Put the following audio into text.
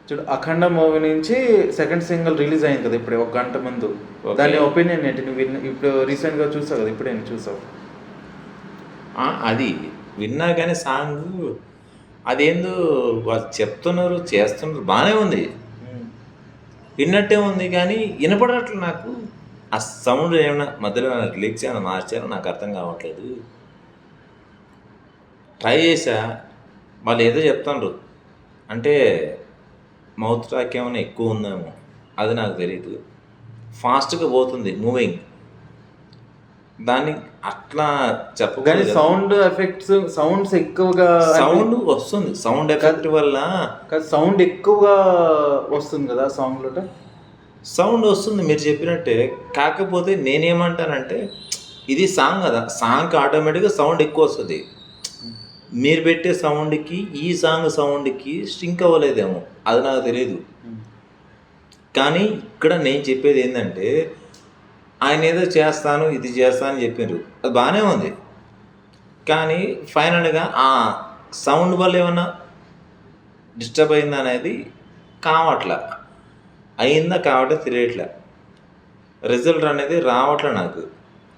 చూడు అఖండ మూవీ నుంచి second single release అయింది కదా ఇప్పుడు ఒక గంట ముందు. దాని ఒపీనియన్ ఏంటి? నువ్వు ఇప్పుడు రీసెంట్గా చూసావు కదా, ఇప్పుడే చూసావు? అది విన్నా కానీ సాంగ్ అదేందో వాళ్ళు చెప్తున్నారు చేస్తున్నారు బాగానే ఉంది, విన్నట్టే ఉంది కానీ వినపడట్లు నాకు. ఆ సౌండ్ ఏమైనా మధ్యలో లిరిక్స్ ఏమైనా మార్చారో నాకు అర్థం కావట్లేదు. ట్రై చేసా, వాళ్ళు ఏదో చెప్తాండ్రు అంటే మౌత్ ట్రాక్ ఏమైనా ఎక్కువ ఉందేమో, అది నాకు తెలియదు. ఫాస్ట్గా పోతుంది మూవింగ్, దాన్ని అట్లా చెప్పగానే సౌండ్ ఎఫెక్ట్స్ సౌండ్స్ ఎక్కువగా సౌండ్ వస్తుంది. సౌండ్ ఎఫెక్ట్ వల్ల సౌండ్ ఎక్కువగా వస్తుంది కదా సాంగ్లో. సౌండ్ వస్తుంది మీరు చెప్పినట్టే. కాకపోతే నేనేమంటానంటే ఇది సాంగ్ కదా, సాంగ్కి ఆటోమేటిక్గా సౌండ్ ఎక్కువ వస్తుంది. మీరు పెట్టే సౌండ్కి ఈ సాంగ్ సౌండ్కి స్ట్రింక్ అవ్వలేదేమో, అది నాకు తెలియదు. కానీ ఇక్కడ నేను చెప్పేది ఏంటంటే ఆయన ఏదో చేస్తాను ఇది చేస్తాను అని చెప్పారు, అది బాగానే ఉంది. కానీ ఫైనల్గా ఆ సౌండ్ వల్ల ఏమన్నా డిస్టర్బ్ అయిందా అనేది కావట్లే, అయిందా కావట్లే తెలియట్లే, రిజల్ట్ అనేది రావట్లే నాకు.